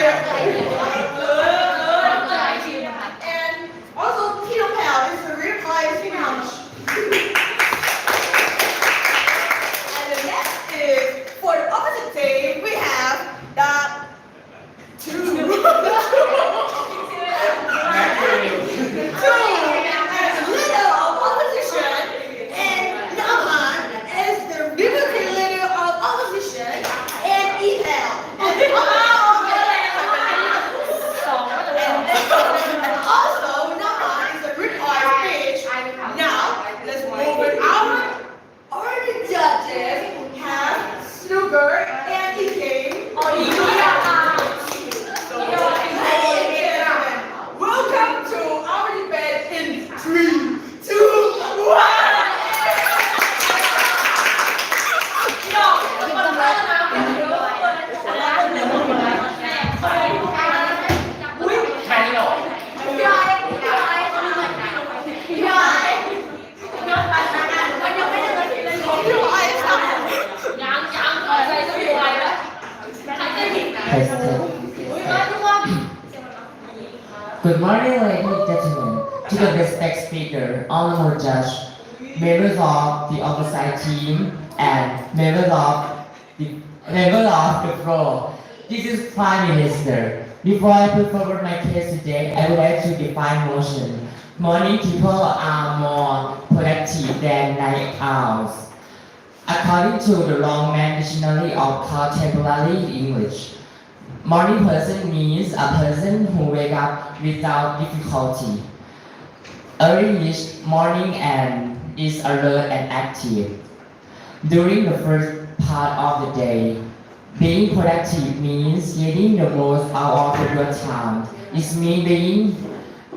And also, Tino Pal is the real prize Tino. And the next is for the opposite team, we have the two. As leader of opposition, and Naman is the deputy leader of opposition, and Ethel. And also, Naman is the rip speech. Now, let's move with our judges have Snooker and Ike. Ladies and gentlemen, welcome to our debate in 3, 2, 1. Good morning, ladies and gentlemen, to the respected speaker, honorable judge, members of the opposite team, and members of the floor. This is Prime Minister. Before I put forward my case today, I would like to define motion. Morning people are more productive than night owls. According to the Longman Dictionary of Contemporary English, morning person means a person who wakes up without difficulty, early each morning and is alert and active. During the first part of the day, being productive means getting the most out of your time. It means being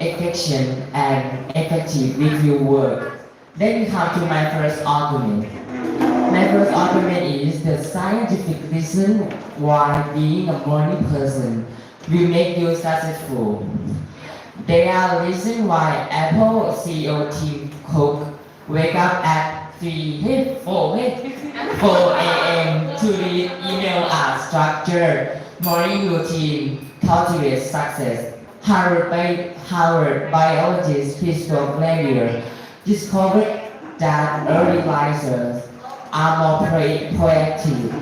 efficient and effective with your work. Then we come to my first argument. My first argument is the scientific reason why being a morning person will make you successful. There are reasons why Apple CEO Tim Cook wake up at 4 a.m. to read email and structure morning routine cultivates success. Harvard biologist Christopher Clavier discovered that early risers are more proactive.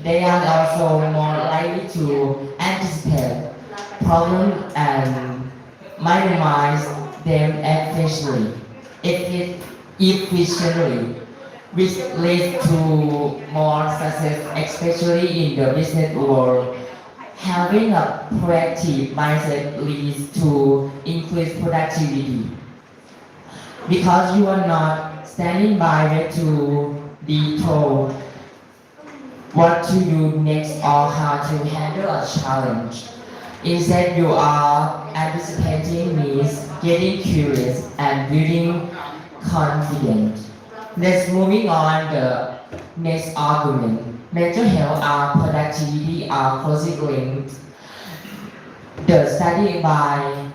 They are also more likely to anticipate problems and minimize them efficiently, which leads to more success, especially in the business world. Having a proactive mindset leads to increased productivity because you are not standing by waiting to be told what to do next or how to handle a challenge. Instead, you are anticipating needs, getting curious, and building confidence. Let's moving on the next argument. Mental health and productivity are closely linked. The study by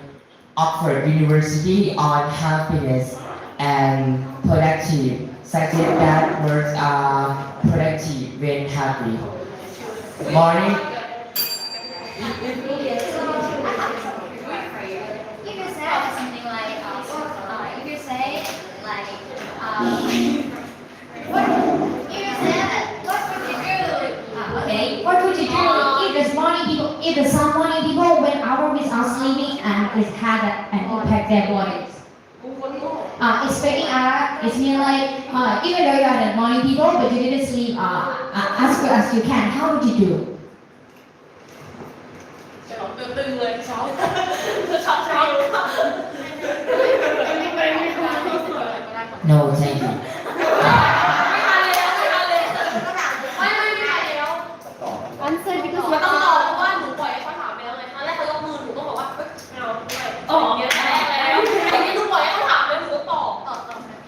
Oxford University on happiness and productive suggests that words are productive when happy. Morning. You could say something like, you could say like, what? You could say that. What would you do? Okay. What would you do if the some morning people went out without sleeping and it had an impact their bodies? Expecting it means like even though you are the morning people but you didn't sleep as good as you can, how would you do? No, thank you. Answer because มันต้องตอบเพราะว่าหนูปล่อยให้เขาถามไปแล้วไงครั้งแรกเขายกมือหนูก็บอกว่าเฮ้ยไม่เอาไม่ตอบเยอะแล้วอันนี้หนูปล่อยให้เขาถามแล้วหนูก็ตอบ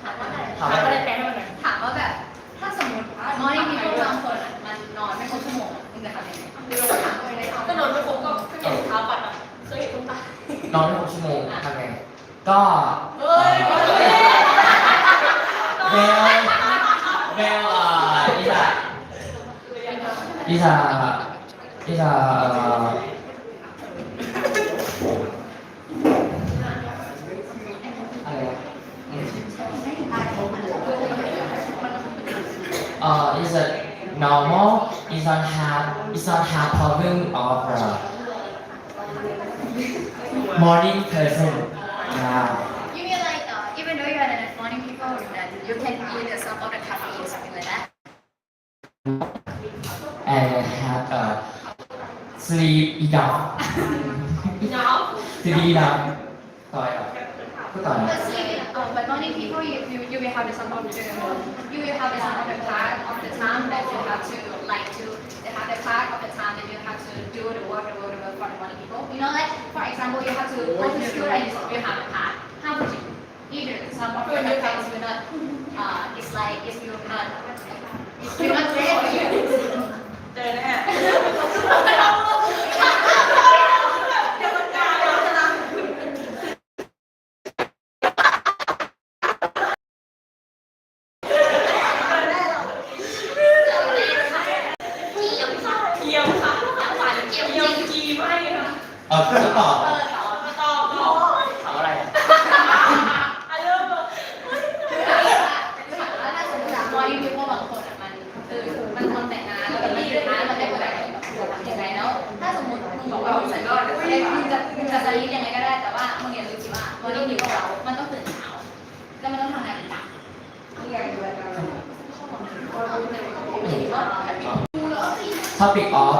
ถามว่าอะไร ถามว่าอะไร แปลให้มันหน่อย ถามว่าแบบถ้าสมมติว่าmorning people บางคนมันนอนไม่ครบชั่วโมงคุณจะทำยังไงหรือว่าถามตัวเองได้ ก็นอนไม่ครบก็เก็บเท้าปัดอ่ะเคยเห็นตรงตาน อนไม่6 ชั่วโมงทำไงก็ เฮ้ย well is a talking of morning person. Yeah. You mean like even though you're an morning people, that you can eat some of the caffeine or something like that? And have sleep enough. น้อง sleep enough. ต่อยเหรอก็ต่อยเหรอ But see, but morning people, you will have some of the you will have some of the part of the time that you have to like to they have the part of the time that you have to do the work for the morning people. You know, like for example, you have to go to school and you have a part. How would you? Either some of the times you not it's like if you're not ready. เจอแน่ เกียวค่ะหวานเกียวกีไม่ค่ะ ก็ตอบ ตอบ ถามอะไรอ่ะ อันเริ่มเลย ถ้าสมมติมอร์นิ่งพีเพิลบางคนมันทำแต่งงานแล้วมันสุดท้ายมันได้ผลอะไรยังไงแล้วถ้าสมมติมึงบอกว่ามึงจะสลีปยังไงก็ได้แต่ว่ามึงอย่าลืมสิว่ามอร์นิ่งพีเพิลเรามันต้องตื่นเช้าแล้วมันต้องทำงานต่าง topic of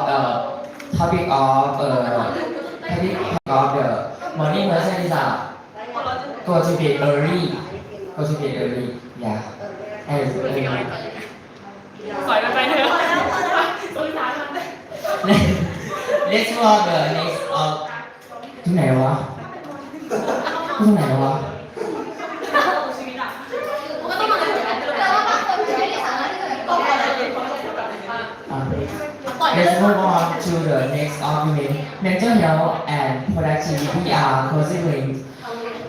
topic of the morning person is go to bed early yeah and สอยกันไปเถอะสงสารมัน let's move the next of ที่ไหนวะที่ไหนวะ ชีวิตอ่ะ มันก็ต้องมาแต่ว่าบางคนจะไม่ได้สามารถที่จะแบบ Let's move on to the next argument. Mental health and productivity are closely linked.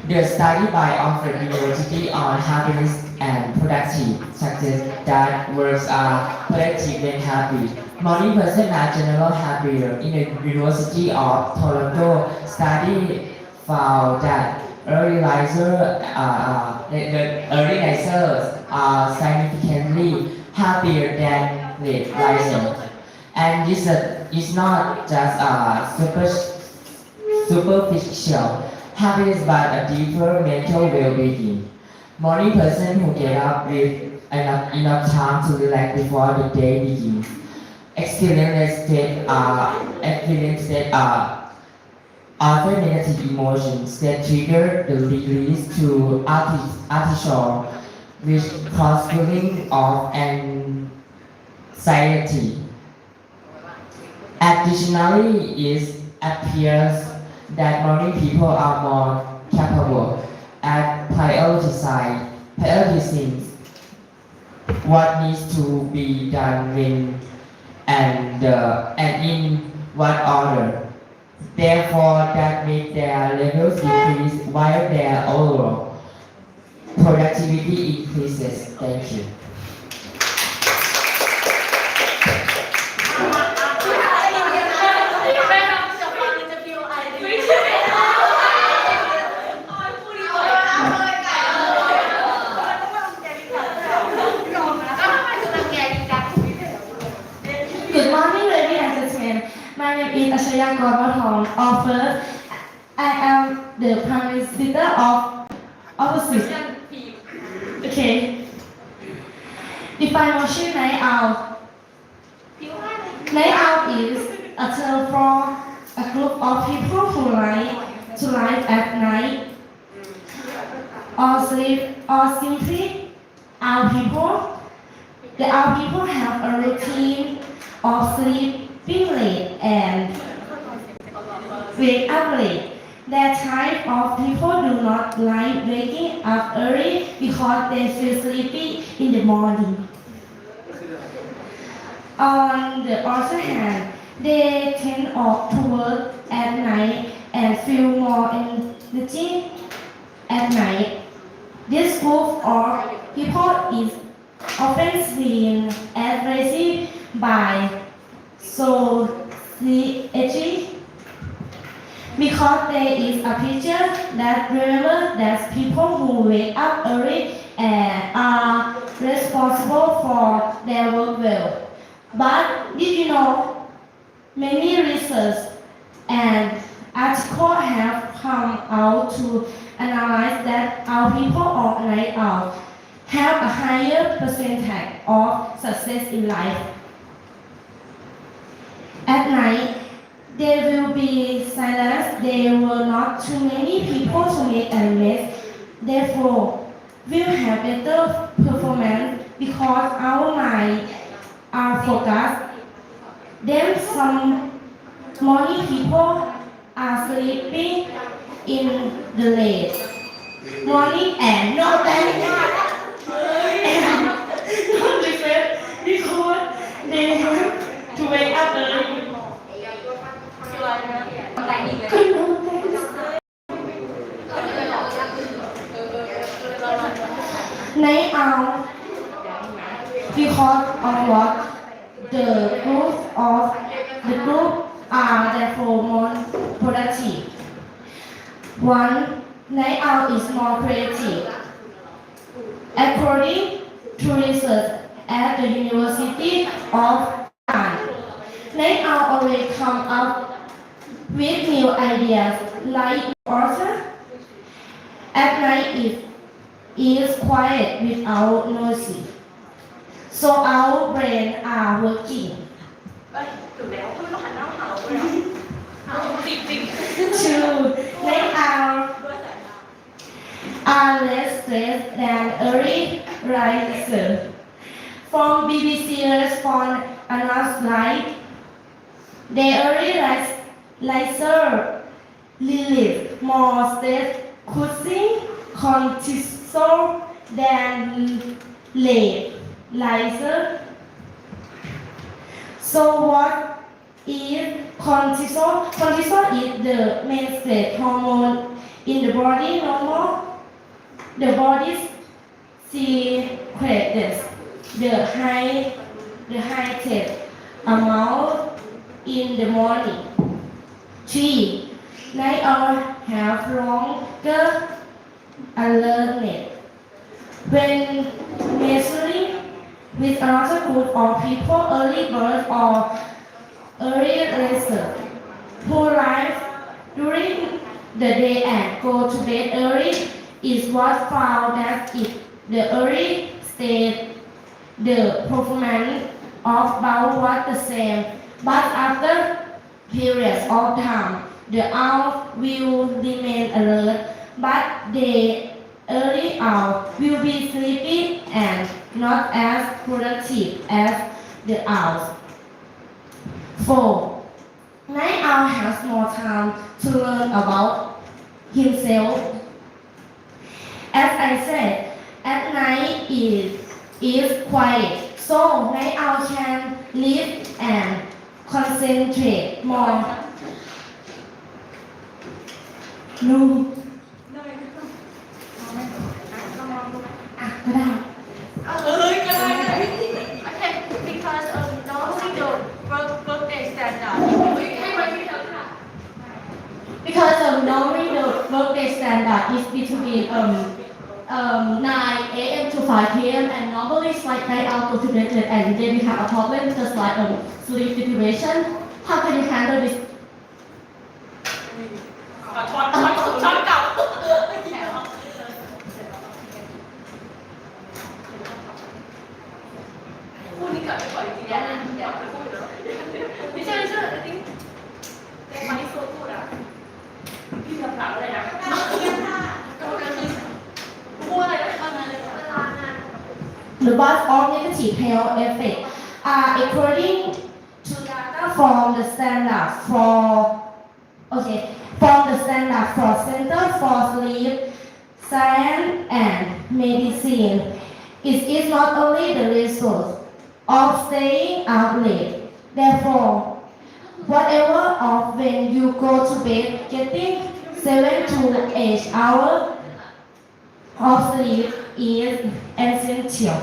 The study by Oxford University on happiness and productive success that works are productive when happy. Morning person are generally happier. In the University of Toronto study found that early risers are significantly happier than late risers. And this is not just superficial happiness but a deeper mental well-being. Morning person who get up with enough time to relax before the day begins experience other negative emotions that trigger the release to cortisol, which cause feeling of anxiety. Additionally, it appears that morning people are more capable at prioritizing what needs to be done when and in what order. Therefore, that makes their levels decrease while their overall productivity increases. Thank you. แม่ทำจะฟังจะพิวไอไม่ใช่ Good morning, ladies and gentlemen. My name is Ashaya Gorbaton. First, I am the Prime Minister of Overseas. Okay. Define motion night out. Night out is a term for a group of people who like to live at night or sleep or simply our people. The our people have a routine of sleeping late and wake up late. That type of people do not like waking up early because they feel sleepy in the morning. On the other hand, they tend to work at night and feel more energy at night. This group of people is often seen as lazy by society because there is a picture that remembers that people who wake up early and are responsible for their work well. But did you know Many research and articles have come out to analyze that our people on night out have a higher percentage of success in life. At night, there will be silence, there will not too many people to make a mess, therefore, we'll have better performance because our minds are focused. Then some morning people are sleeping in the late morning and not that and not different because they have to wake up early. คืออะไรนะแต่งอีกเลย Night owl because of what the group are therefore more productive. One, night owl is more creative. According to research at the University of Japan, night owl always come up with new ideas like author. At night it is quiet without noisy. So our brain are working เอ้ยถึงแล้วไม่ต้องหันหน้ามาหาเราเลยอ่ะจริง to make are less stressed than early riser. From BBC response announced like the early riser relieve more stress causing cortisol than late riser. So what is cortisol? Cortisol is the main stress hormone in the body. Normal, the body's secretes the highest amount in the morning. 3. Night owls have longer alertness. When measuring with another group of people, early birds or early risers who rise during the day and go to bed early is what found that if the early state the performance of both was the same, but after periods of time the owl will remain alert, but the early owl will be sleepy and not as productive as the owls. 4. Night owl has more time to learn about himself. As I said, at night it is quiet, so night owl can live and concentrate more. No. ก็ได้ เอ้ยก็ได้ก็ได้ Okay because normally the workday standard ให้ไว้ที่เธอค่ะ Because normally the workday standard is between 9 a.m. to 5 p.m. and normally it's like night out go to bed late and then we have a problem just like sleep deprivation. How can you handle this? ช้อนเก่าพูดนี่เกิดไปก่อนจริงๆนะเดี๋ยวไปพูดเนาะไม่ใช่I think ในวันที่พูดอ่ะพี่ทำหลังอะไรนะพูดอะไรนะทำงานเลยนะ The bus of negative health effects are according to data from the standard for Center for Sleep Science and Medicine. It is not only the result of staying up late. Therefore, whatever of when you go to bed, getting 7 to 8 hours of sleep is essential.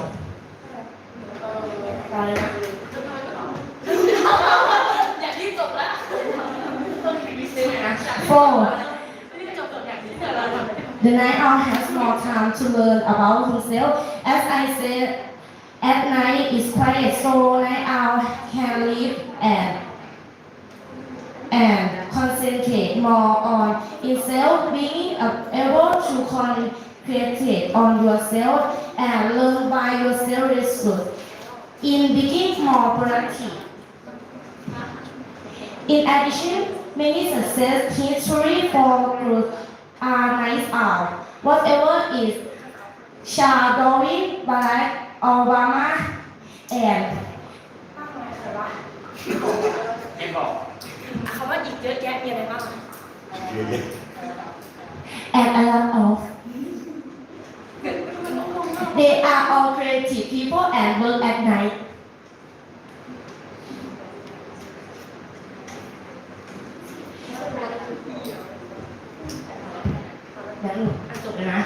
อยากรีบจบแล้วต้องรีบเซ็นนะ 4. รีบจบอยากรีบเซ็นแล้ว The night owl has more time to learn about himself. As I said, at night is quiet, so night owl can live and and concentrate more on itself, being able to concentrate on yourself and learn by yourself is good. In being more productive. In addition, many success history for groups are nice out. Whatever is shadowing Barack Obama and คำว่าอีกเยอะแยะมีอะไรบ้าง and a lot of they are all creative people and work at night. แล้วจบเลยนะ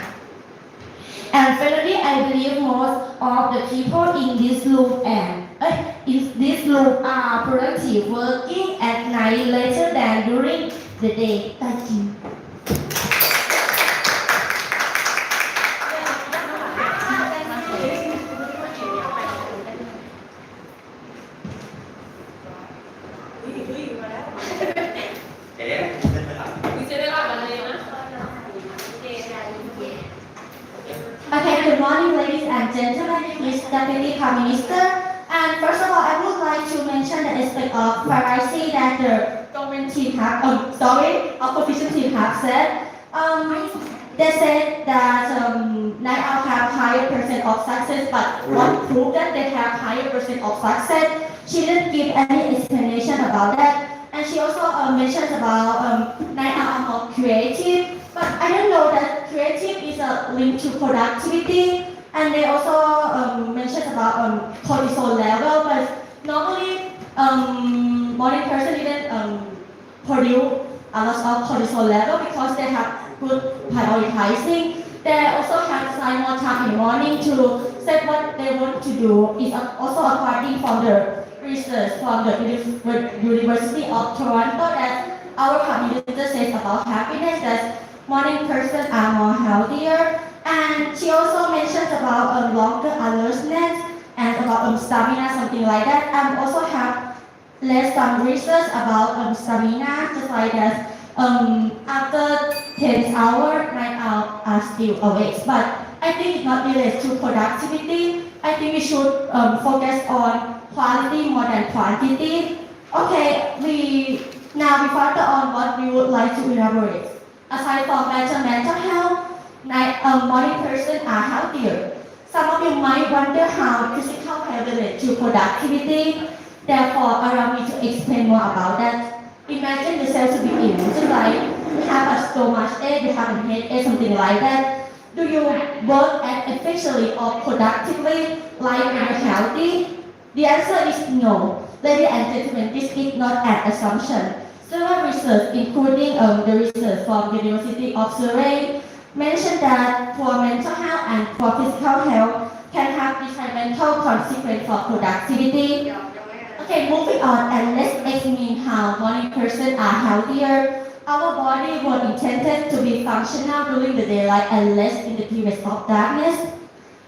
And finally, I believe most of the people in this loop are productive, working at night later than during the day. Thank you. มีเซเว่นมาเลยนะ Okay, good morning, ladies and gentlemen. Mr. Deputy Prime Minister. And first of all, I would like to mention the aspect of privacy that the government team opposition team have said. They said that Night Owl have higher percent of success, but what proved that they have higher percent of success? She didn't give any explanation about that. And she also mentions about Night Owl are more creative. But I don't know that creative is a link to productivity, and they also mentioned about cortisol level. But normally, morning person didn't produce a lot of cortisol level because they have good prioritizing. They also have assigned more time in the morning to set what they want to do. It's also according from the research from the University of Toronto that our Prime Minister says about happiness that morning person are more healthier, and she also mentions about longer alertness and about stamina, something like that, and also have less some research about stamina, just like that. After 10 hours, night out are still awake, but I think it's not related to productivity. I think we should focus on quality more than quantity. Okay, we further on what we would like to elaborate. Aside from better mental health, morning person are healthier. Some of you might wonder how physical health relates to productivity. Therefore, allow me to explain more about that. Imagine yourself to be ill, just like you have a stomach ache, you have a headache, something like that. Do you work efficiently or productively like when you're healthy? The answer is no. Ladies and gentlemen, this is not an assumption. Several research, including the research from the University of Surrey, mentioned that poor mental health and poor physical health can have detrimental consequences for productivity. Okay, moving on, and let's examine how morning persons are healthier. Our body was intended to be functional during the daylight and less in the periods of darkness.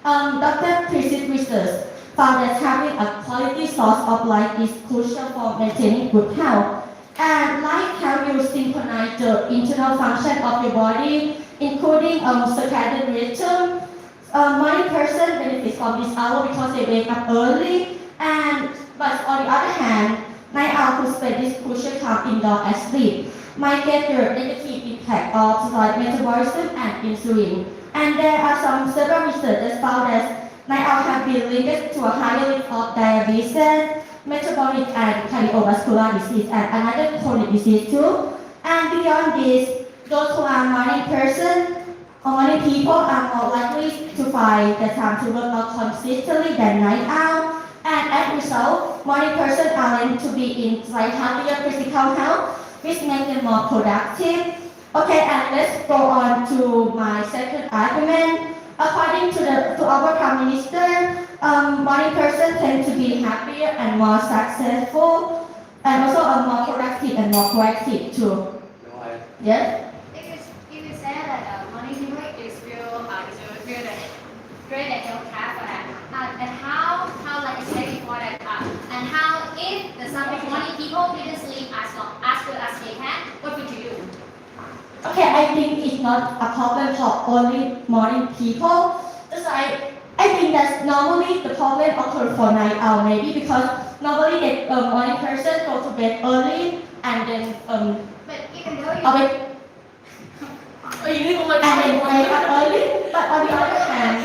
Dr. Precis research found that having a quality source of light is crucial for maintaining good health. And light helps you synchronize the internal function of your body, including circadian rhythm. Morning person benefits from this hour because they wake up early, but on the other hand, night owl who spend this crucial time indoors and sleep might get the negative impact of like metabolism and insulin. And there are several research that found that night owl have been linked to a higher risk of diabetes, metabolic and cardiovascular disease, and another chronic disease too. And beyond this, those who are morning person or morning people are more likely to find the time to work out consistently than night owl. And as a result, morning persons are linked to be in slightly healthier physical health, which makes them more productive. Okay, and let's go on to my second argument. According to our Prime Minister, morning persons tend to be happier and more successful, and also more productive and more proactive too. Yes? You could say that morning people is feel great that you have for that. And how like I said before that and how if the some morning people didn't sleep as will ask me, what would you do? Okay, I think it's not a problem for only morning people. It's like, I think that normally the problem occurs for night owl maybe because normally the morning person go to bed early and then But even though you awake Ini and then wake up early. But on the other hand,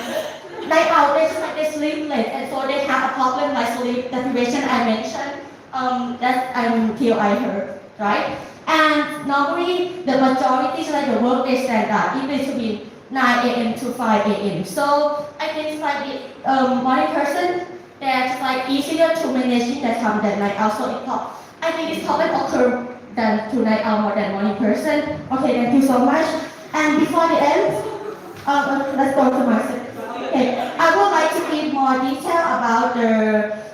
night owl they just like they sleep late and so they have a problem like sleep deprivation I mentioned. That until I heard, right? And normally the majority like the workday standard in between 9 a.m. to 5 a.m. So I think like the morning person that's like easier to manage in the time than night owl. So I think this problem occur than to night owl more than morning person. Okay, thank you so much. And before the end, let's go to my second. Okay, I would like to give more detail about the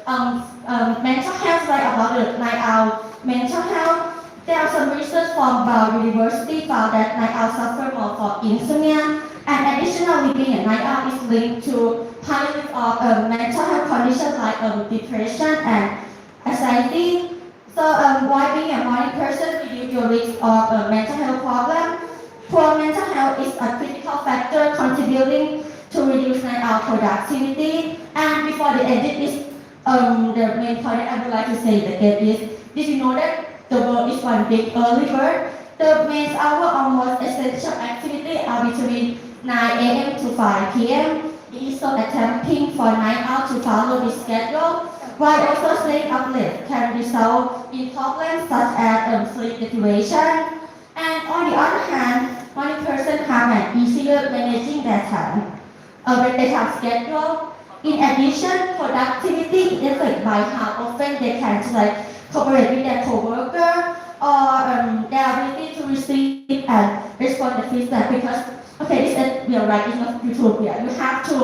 mental health, like about the night owl mental health. There are some research from Brown University found that night owls suffer more from insomnia, and additionally, being a night owl is linked to hundreds of mental health conditions like depression and anxiety. So, while being a morning person reduces your risk of mental health problem, poor mental health is a critical factor contributing to reduce night owl productivity. And before the edit is the main point I would like to say that did you know that the world is one big early bird? The main hour of most essential activity are between 9 a.m. to 5 p.m. It is so attempting for night owl to follow this schedule, while also staying up late can result in problems such as sleep deprivation. And on the other hand, morning person have an easier managing their time when they have schedule. In addition, productivity is affected by how often they can cooperate with their coworker or their ability to receive and respond to feedback because this is real right, it's not utopia. You have to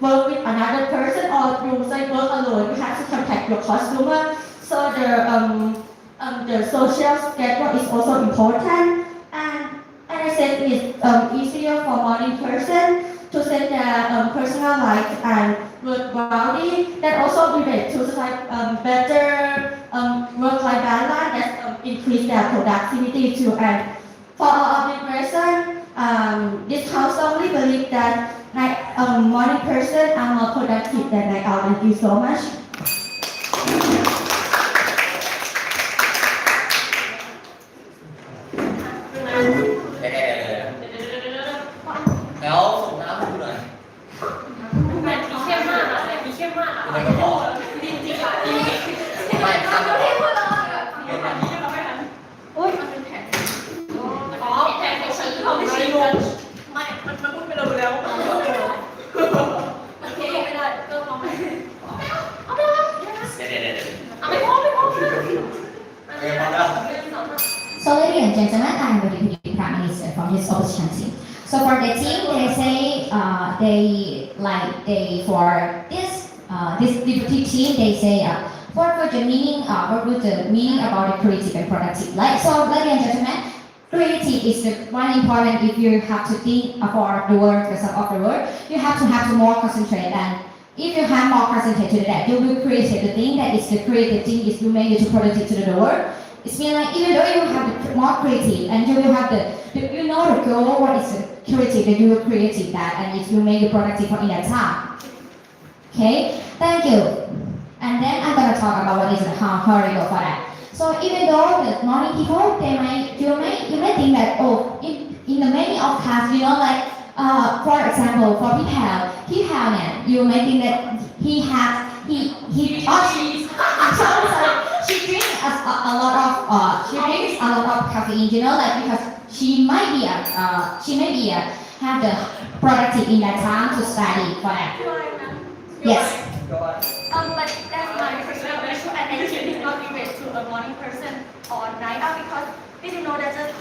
work with another person or you say work alone. You have to contact your customer. So the social schedule is also important. And as I said, it's easier for morning person to set their personal life and work boundary. That also relates to better work-life balance that increase their productivity too. And for our organization, this house only believe that morning person are more productive than night owl. Thank you so much. แล้วส่งน้ำให้ดูหน่อย แบบมีเข้มมากอะแบบมีเข้มมากอะ ยังไม่พอ จริงๆอะจริงๆ ไม่ทำ ไม่ ไม่ ได้ พ พู อ ดแล้วอะเป็นแบบนี้เราไม่ทันอุ้ยมันเป็นแผนอ๋อแผนของฉันคือเราไม่ชี้กันไม่มันพูดไปเลยแล้วโอเคไม่ได้ก็ลองไปเอาไปเลย เดี๋ยว เอาไปพร้อม พอแล้ว So, ladies and gentlemen, I'm the Deputy Prime Minister from his opportunity. So, for the team, they say for this deputy team, they say what would the meaning about the creative and productive? Like, so, ladies and gentlemen, creative is the one important if you have to think about the word, the sum of the word, you have to more concentrate and if you have more concentrate to that, you will create the thing that is the creative thing is to make you to productive to the word. It's mean like even though you have the more creative and you will have you know the goal what is the creative that you will create that and if you make it productive in that time. Okay, thank you. And then I'm gonna talk about what is the horrible for that. So even though the morning people you may think that in the many of class like for example for Pihal you may think that he she drinks a lot of caffeine, like because she might be have the productive in that time to study for that. Yes. But that's my personal issue, and I think it's not related to a morning person or night owl because did you know that just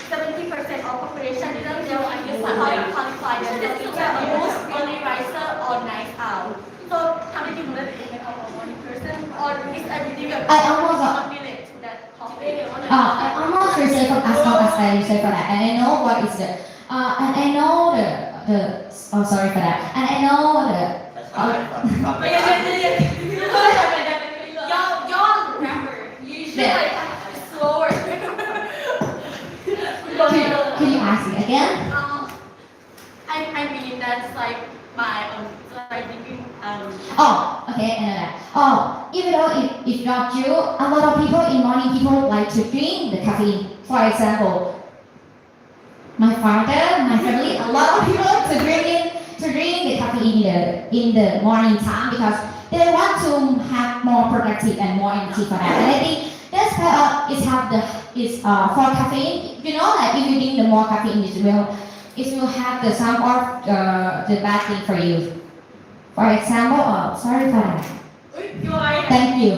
70% of population didn't know and you qualify them as a most early riser or night owl. So how many people that they are a morning person or is everything I almost not related to that topic? I almost received as long as I received for that, and I know what is the and I know the sorry for that, and I know the. Y'all remember, you should like slower again? I mean that's like by like drinking Oh, okay, I know that. Oh, even though if not you, a lot of people in morning people like to drink the caffeine. For example, my father, my family, a lot of people to drink the caffeine in the morning time because they want to have more productive and more energy for that. And I think that's why for caffeine. You know, like if you drink the more caffeine, it will have the some of the bad thing for you. For example, oh, sorry for that. Thank you. thank you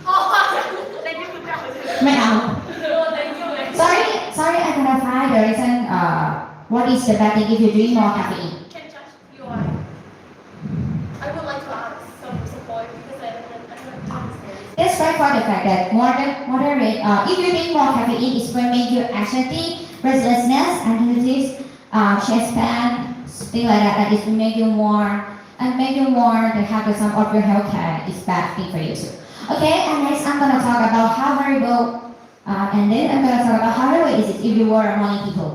คุณเจ้า ไม่เอา thank you Sorry, I cannot find the reason. What is the bad thing if you drink more caffeine? can judge you I would like to ask some support because I don't understand. That's right for the fact that moderate. If you drink more caffeine, it will make you anxiety, restlessness, anxiety, chest pain, things like that. And it will make you more to have the some of your health care. It's bad thing for you too. Okay, and next I'm gonna talk about how horrible, and then I'm gonna talk about how horrible is it if you were a morning people.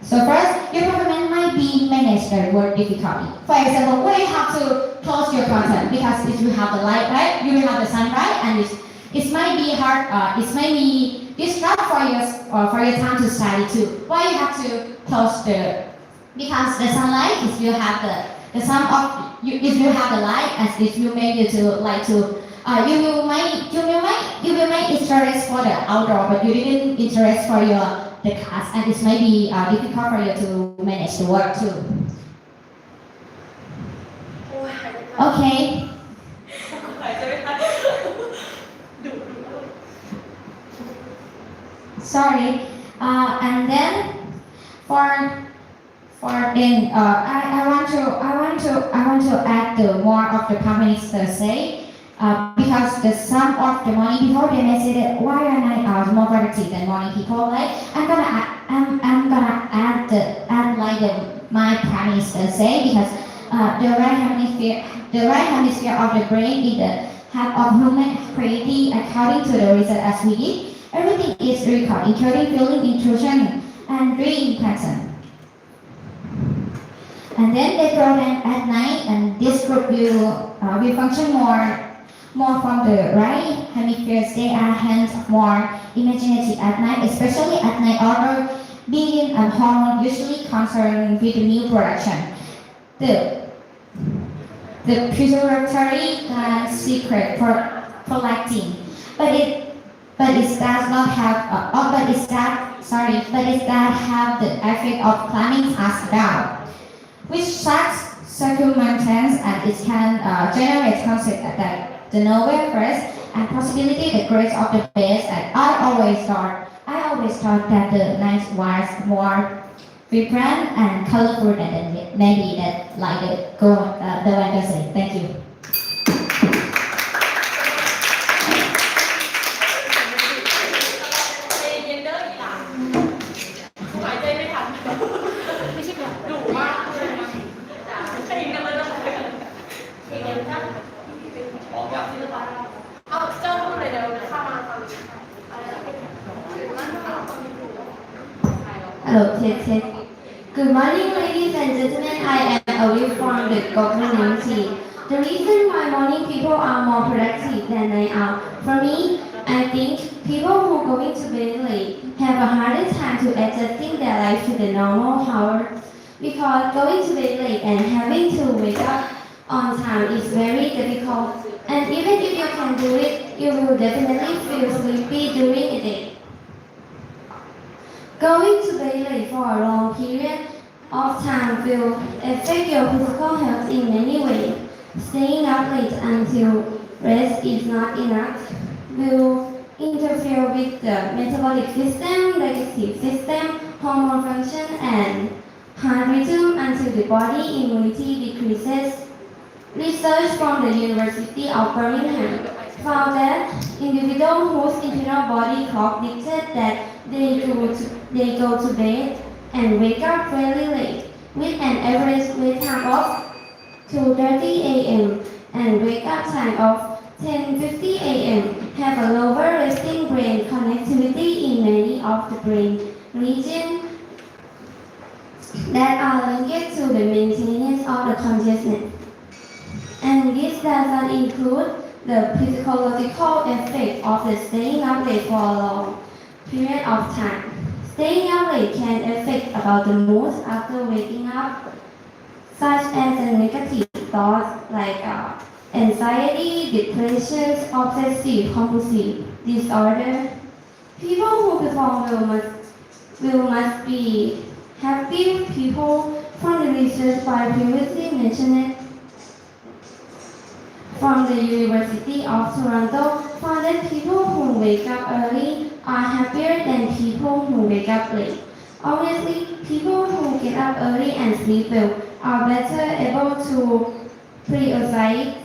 So first, your performance might be managed the word difficulty. For example, when you have to close your curtain because if you have the light right, you will have the sun right, and it might be hard. It might be disrupt for your time to study too. Why you have to close because the sunlight if you have the sun of you if you have the light and it will make you to like to you will make interest for the outdoor but you didn't interest for the class and it may be difficult for you to manage the work too. Okay. Sorry. And then for then I want to add the more of the companies say because the some of the morning people they may say that why are night owls more productive than morning people like I'm gonna add like my prime minister say because the right hemisphere of the brain is the hub of human creativity according to the research as we did. Everything is recorded, including feeling, intrusion, and dream pattern. And then they grow them at night, and this group will function more from the right hemispheres. They are hence more imaginative at night, especially at night. Although being a hormone usually concerned with the new production, the pituitary gland secret for prolactin, but it does not have the effect of climbing us down, which such circumstance and it can generate concept that the novel first and possibility the grace of the base. And I always thought that the night was more vibrant and colorful than maybe that like the one just said. Thank you. Hello, Ted. Good morning, ladies and gentlemen. I am away from the community. The reason why morning people are more productive than night owl, for me, I think people who go into bed late have a harder time to adjusting their life to the normal hour because going to bed late and having to wake up on time is very difficult. And even if you can do it, you will definitely feel sleepy during the day. Going to bed late for a long period of time will affect your physical health in many ways. Staying up late until rest is not enough will interfere with the metabolic system, digestive system, hormone function, and heart rhythm until the body immunity decreases. Research from the University of Birmingham found that individuals whose internal body clock dictates that they go to bed and wake up very late, with an average wake time of 2:30 a.m. and wake up time of 10:50 a.m. have a lower resting brain connectivity in many of the brain regions that are linked to the maintenance of the consciousness. And this doesn't include the physiological effect of the staying up late for a long period of time. Staying up late can affect about the mood after waking up, such as the negative thoughts like anxiety, depression, obsessive compulsive disorder. People who perform will must be happy. People from the research by previously mentioned from the University of Toronto found that people who wake up early are happier than people who wake up late. Obviously, people who get up early and sleep well are better able to prioritize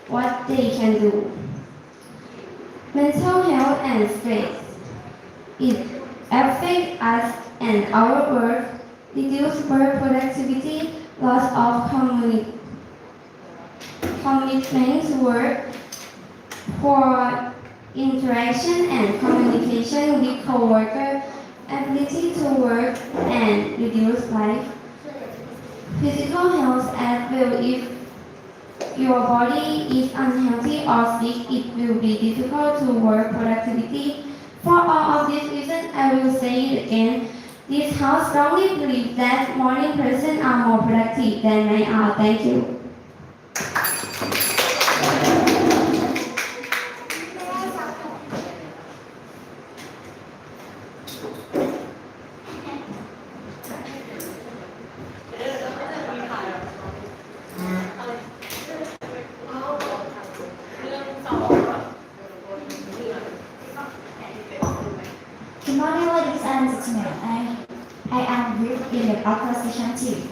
what they can do. Mental health and stress. It affects us and our work, reduce work productivity, loss of commitment to work, poor interaction and communication with coworkers, ability to work and reduce life. Physical health as well. If your body is unhealthy or sick, it will be difficult to work productivity. For all of these reasons, I will say it again. This house strongly believes that morning persons are more productive than night owl. Thank you. Good morning, ladies and gentlemen. I am with in the opposition team.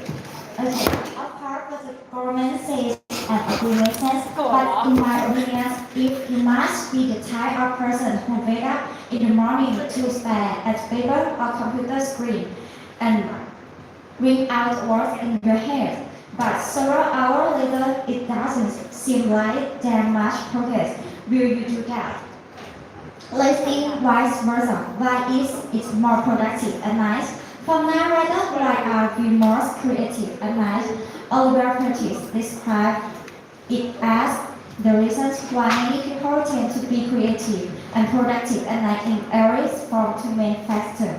Okay, of course, what the government says and agreements, but in my opinion, if you must be the type of person who wake up in the morning to stare at paper or computer screen and ring out words in your head, but several hours later it doesn't seem like there much progress. Will you do that? Let's think vice versa. Why is it more productive at night? For now, writers why are we more creative at night? Oliver Curtis described it as the reasons why many people tend to be creative and productive at night in areas from two main factors.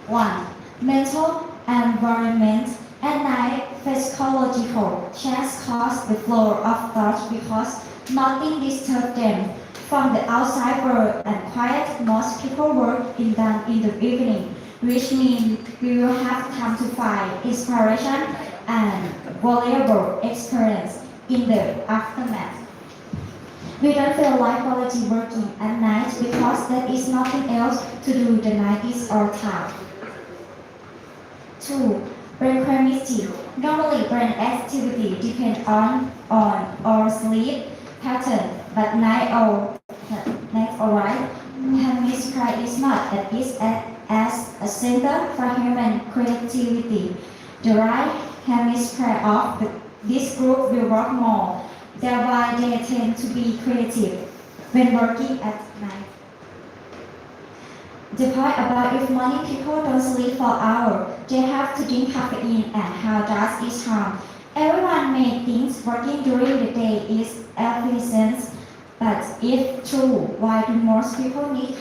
1. Mental environment. At night, physiological change cause the flow of thoughts because nothing disturbs them from the outside world and quiet. Most people work in the evening, which means we will have time to find inspiration and valuable experience in the aftermath. We don't feel like quality working at night because there is nothing else to do. The night is our time. 2. Brain chemistry. Normally, brain activity depends on our sleep pattern, but night owl right hemisphere is not at its as a center for human creativity. The right hemisphere of this group will work more, thereby they tend to be creative when working at night. The point about if morning people don't sleep for hours, they have to drink caffeine and how does it harm? Everyone may think working during the day is efficient, but if true, why do most people need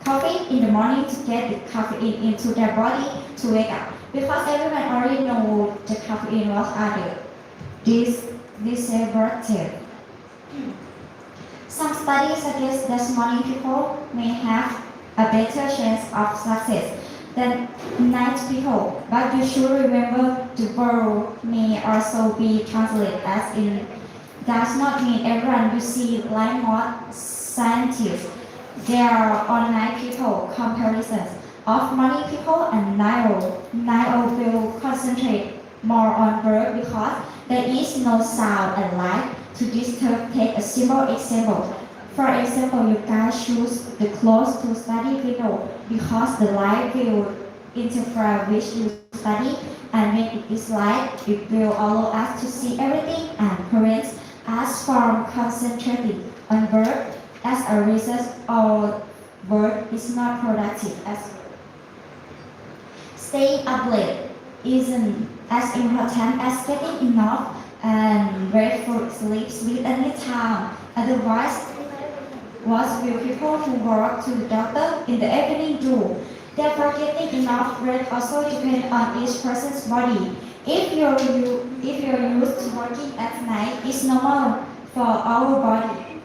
coffee in the morning to get the caffeine into their body to wake up? Because everyone already knows the caffeine was added. This disabled. Some studies suggest that morning people may have a better chance of success than night people, but you should remember the word may also be translated as in does not mean everyone you see like more scientists. There are all night people comparisons of morning people and night owl. Night owl will concentrate more on work because there is no sound and light to disturb. Take a simple example. For example, you guys choose the close to study window because the light will interfere with your study, and when it is light, it will allow us to see everything and prevents us from concentrating on work. As a result, our work is not productive as Staying up late isn't as important as getting enough and restful sleep anytime. Otherwise, what will people who work to the doctor in the evening do? Therefore, getting enough rest also depends on each person's body. If you're used to working at night, it's normal for our body.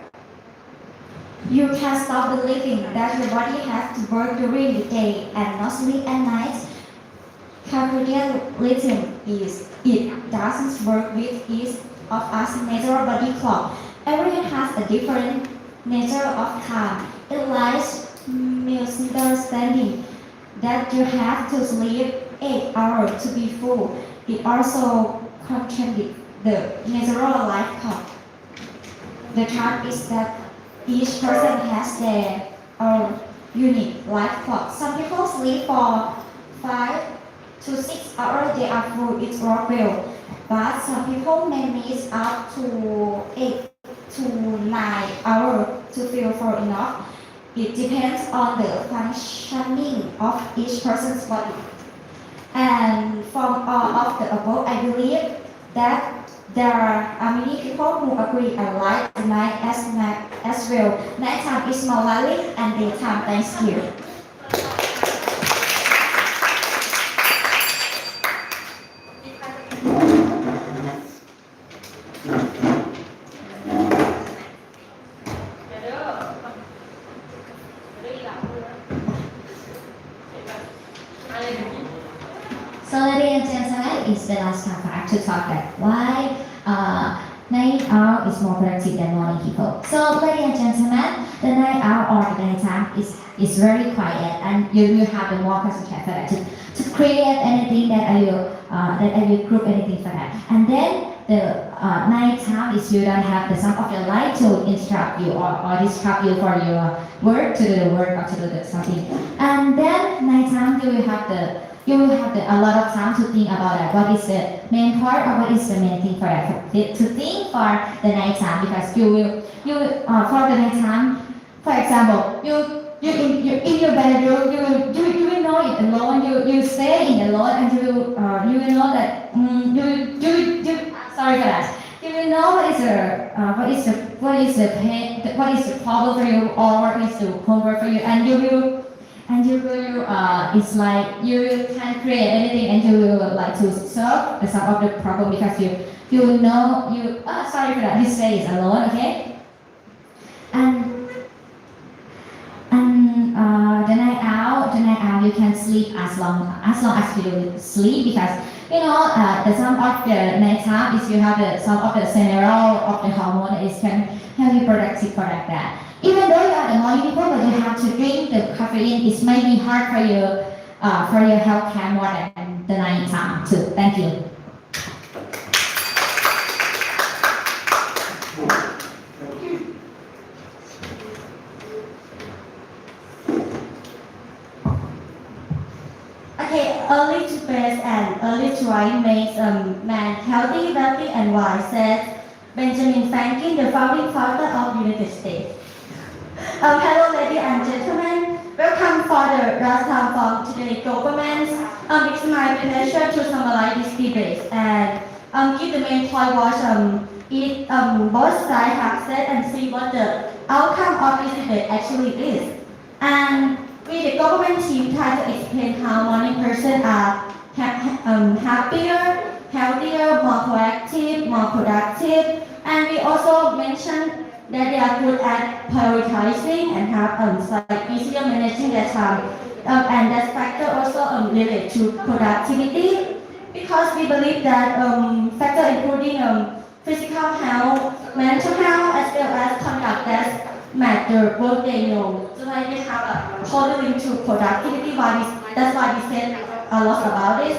You can stop believing that your body has to work during the day and not sleep at night. Circadian rhythm it doesn't work with each of us natural body clock. Everyone has a different nature of time. It lies misunderstanding that you have to sleep 8 hours to be full. It also contradicts the natural life clock. The truth is that each person has their own unique life clock. Some people sleep for 5 to 6 hours, they are full, it's well. But some people may need up to 8 to 9 hours to feel full enough. It depends on the functioning of each person's body. And from all of the above, I believe that there are many people who agree and like the night as well. Nighttime is more lively and daytime. Thank you. So, ladies and gentlemen, it's the last time for us to talk about why night owl is more productive than morning people. So, ladies and gentlemen, the night owl or the nighttime is very quiet, and you will have the more concentration for that to create anything that I will group anything for that. And then the nighttime is you don't have the some of your light to instruct you or disrupt you for your work to do the work or to do the something. And then nighttime you will have a lot of time to think about that. What is the main part or what is the main thing for that? To think for the nighttime, because you will for the nighttime. For example, you in your bedroom, you will know it alone. You stay in alone, and you will know that sorry for that. You will know what is the pain, what is the problem for you, or what is the comfort for you, and you will it's like you can create anything, and you will like to solve some of the problem because you know sorry for that. This day is alone, okay? And the night owl you can sleep as long as you sleep, because the some of the nighttime is you have some of the scenario of the hormone is can help you productive for like that. Even though you are the morning people, but you have to drink the caffeine, it may be hard for your health care more than the nighttime too. Thank you. Okay, early to bed and early to rise makes a man healthy, wealthy, and wise, said Benjamin Franklin, the founding father of United States. Hello, ladies and gentlemen. Welcome for the last time from today's government. It's my pleasure to summarize this debate and give the main point was both sides have said and see what the outcome of this debate actually is. And we, the government team, try to explain how morning person are happier, healthier, more proactive, more productive, and we also mentioned that they are good at prioritizing and have like easier managing their time, and that factor also related to productivity, because we believe that factor including physical health, mental health, as well as conduct that matter both they know. So like we have a total link to productivity. That's why we said a lot about this.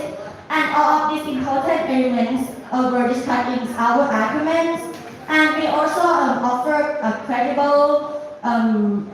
And all of these important elements were discussed in our arguments. And we also offer credible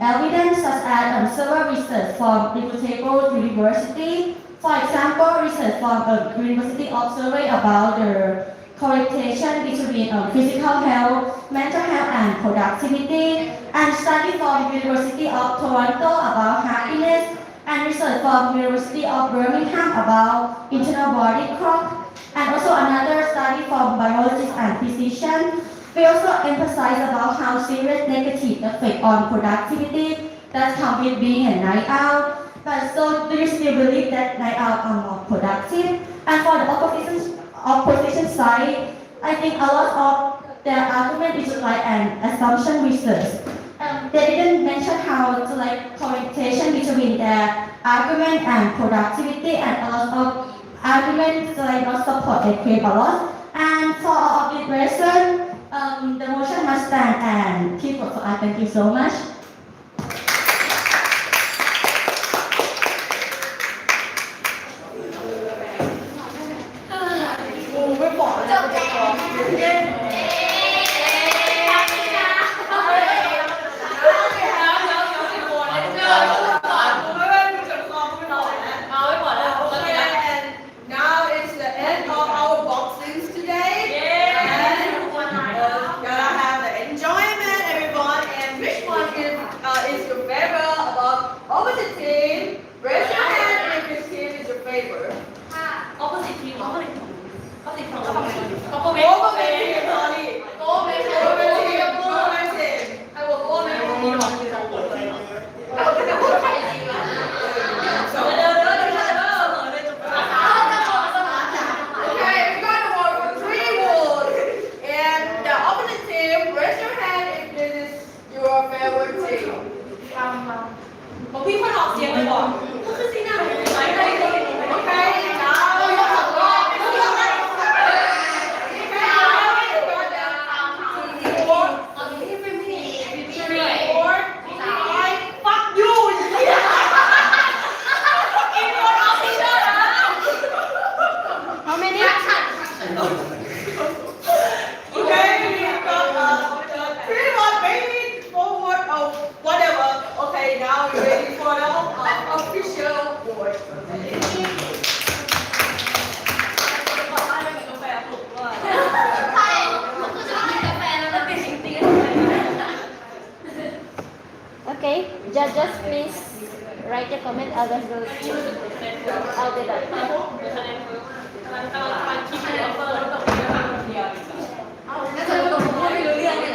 evidence such as several research from reputable university. For example, research from University of Surrey about the correlation between physical health, mental health, and productivity, and study from the University of Toronto about happiness, and research from University of Birmingham about internal body clock, and also another study from biologists and physicians. We also emphasize about how serious negative effect on productivity that come with being a night owl. But so do you still believe that night owls are more productive? And for the opposition side, I think a lot of their argument is like an assumption research. They didn't mention how to like correlation between their argument and productivity, and a lot of arguments like not support their claim a lot. And for all of this reason, the motion must stand and keep vote. So I thank you so much. กูไม่บอกแล้วจะขอเย้Now it's the end of our boxings today. And gonna have the enjoyment, everyone. And which one is your favorite about opposite team? Raise your hand if this team is your favorite. opposite team opposite team opposite team Opposite team, Molly. Opposite team. I will go with you. So, okay, we got to vote for 3 votes. And the opposite team, raise your hand if this is your favorite team. ผมพี่คนออกเสียงไปก่อนก็คือสีหน้าไหนได้เลย Okay, now you have to vote. Fuck you! How many? Okay, we got the 3 votes, maybe forward or whatever. Okay, now we're ready for the official vote. ใช่มันคือจะกินกาแฟแล้วมันเป็นจริงๆ Okay, judges, please write your comment. I'll just do it. I'll do that. น่าจะรู้ตัวไม่รู้เรื่องเลย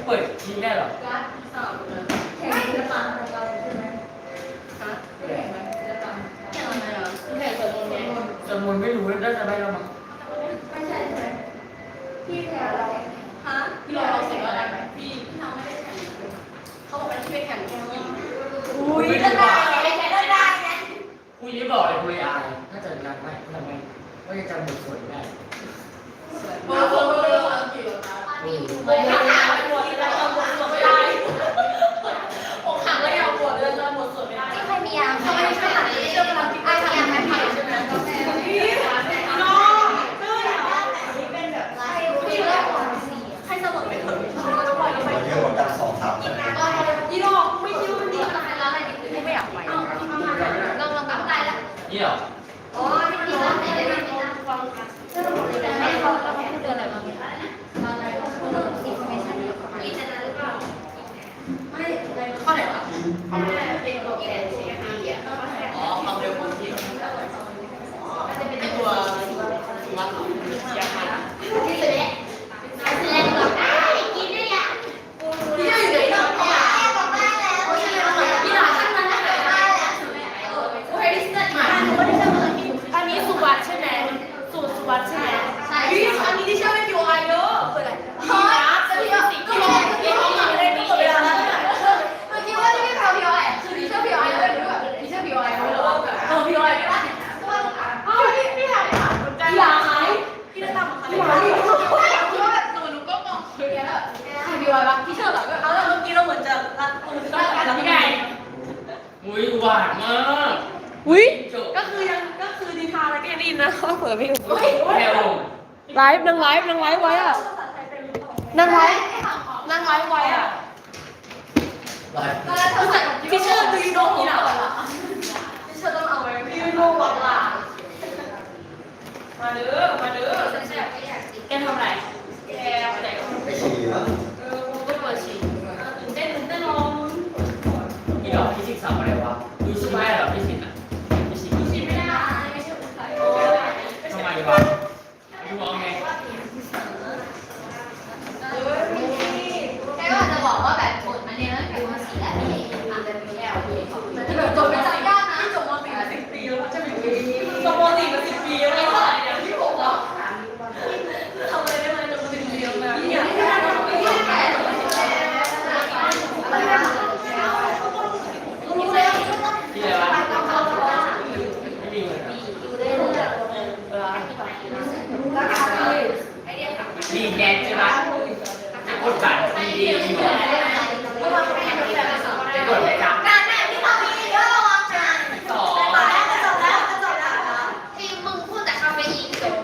เปิดทิ้งได้หรอจำนวนไม่รู้แล้วจะได้แล้วมั้ง พี่เราเสร็จแล้วไหมพี่เราไม่ได้แข่งเขาบอกว่าที่ไปแข่งแค่นี้ อุ้ยได้อุ้ยไม่บอกเลยคุยอายน่าจะยังไม่ทำไมว่าจะจำบทสวดได้ ไม่ได้ปวดแล้วเราปวดส่วนไม่ได้อกหักแล้วอยากปวดแล้วเราปวดส่วนไม่ได้ ใครมียา เขาไม่ได้ช่วยหลังนี้เชื่อกำลังกิน ไอ้ทำยาไหมผ่าน ใช่ไหม น้อง พี่เลือกให้เสมอไปเถอะจะปล่อยไป เยอะกว่ากัน2-3คะแนน อีดอกไม่คิดว่ามันดีขนาดนั้นเลยดิไม่อยากไปลองกลับใจแล้ว นี่เหรอ อ๋อที่มีร้านไหนได้ไหมฟังค่ะแต่ไม่ฟังแล้วไม่พูดอะไรมาอะไรอินโฟเมชั่นกินนานหรือเปล่า ข้อไหนวะ เป็นตัวแกนสีอ่ะ อ๋อความเร็วของที่ มันจะเป็น ไอตัววัดเหรออยากมา ที่สุดแล้วสุดแล้วก่อนกินได้ยัง พี่จะอยู่ไหนเนาะ กลับบ้านแล้ว พี่หลานท่านนั้นนะคะโอเคดิสเนอร์มาอันนี้สุวัสด์ใช่ไหมสุวัสด์ใช่ไหม ใช่ พี่อันนี้ที่เชื่อไม่อยู่อายุเปิดอะไรดีนะจะมีสิ่งที่เราที่เขาทำได้ไม่หมดเวลาแล้ว เมื่อกี้ว่าที่ไม่แพ้พี่อ้อยคือพี่เชื่อพี่อ้อยแล้วรู้แบบพี่เชื่อพี่อ้อยแล้วว่าแบบ พี่อ้อยพี่อ้อยพี่ถามพี่อยากไหมพี่จะทำอะไรพี่ว่าแบบหนูก็บอกคือแบบคือพี่อ้อยปะพี่เชื่อแบบเอาแล้วเมื่อกี้เราเหมือนจะรัดมือได้พี่ไง อุ้ยหวานมาก อุ้ยก็คือยังก็คือนิทานอะไรก็ยังได้ยิน นะเขาเปิดไม่ถูก แมวลง ไลฟ์นางไลฟ์ไว้อะนางไลฟ์ไว้อะ ที่เชื่อดูยูโน่นี่แหละที่เชื่อต้องเอาไว้ยูโน่หวังหล่ะมาเด้อแกทำอะไรแกไปไหนก็ ไปฉี่แล้ว กูก็เปิดฉี่ตื่นเต้นลง อีดอกฟิสิกส์สอบอะไรวะดูชิไม่ได้หรอฟิสิกส์อ่ะฟิสิกส์ ฉี่ไม่ได้ไม่ใช่ใคร ทำไมวะดูเอาไง แกก็อาจจะบอกว่าแบบบทมันเนี่ยตั้งแต่ม .4 แล้วนี่อาจจะมีแล้ว ที่แบบจบไม่จำยากนะจบม .4 มา10 ปีแล้วจะมีจบม .4 มา10 ปีแล้วเท่าไหร่เนี่ยที่ผมเหรอทำอะไรได้มาจบมา10 ปีแล้วนะเนี่ยที่อะไรวะไม่มีเลยดีแดนใช่ไหมกดบัตรดีอยู่จะกดเลยจ้ะ การแม่ที่ทำมีเยอะระวังนะ สอง ที่มึงพูดแต่คาเฟอีนจบ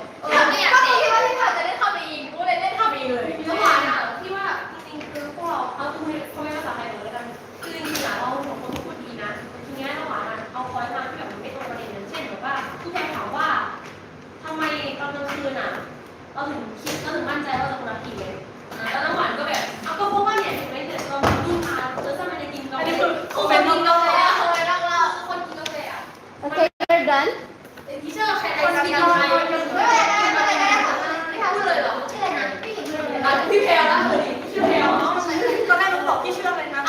ไม่อยากเด็กก็คิดว่าที่เขาจะเล่นคาเฟอีนกูเลยเล่นคาเฟอีนเลย เมื่อวานอะที่ว่าจริงๆคือพวกเราเอาตรงนี้เขาไม่ภาษาไทยเลยแล้วกันคือจริงๆอะเราสองคนพูดดีนะทีเนี้ยเมื่อวานอะเอาคอยมาที่แบบมันไม่ตรงประเด็นอย่างเช่นแบบว่าผู้แทนถามว่าทำไมตอนกลางคืนอะเราถึงมั่นใจว่าเราจะคนละทีเลยแล้วน้ำหวานก็แบบเอาก็เพราะว่าเนี่ยเห็นไหมเนี่ยเรากินมาเจอสมัยในกินกาแฟคนกินกาแฟ เคยรักเราคนกินกาแฟอ่ะ Okay, you're done. ที่เชื่อใครคนกินกาแฟไม่ทำเลยเหรอชื่ออะไรนะไม่เห็นเลย พี่แพลวนะชื่อแพลวตอนแรกเราบอกพี่ชื่ออะไรนะ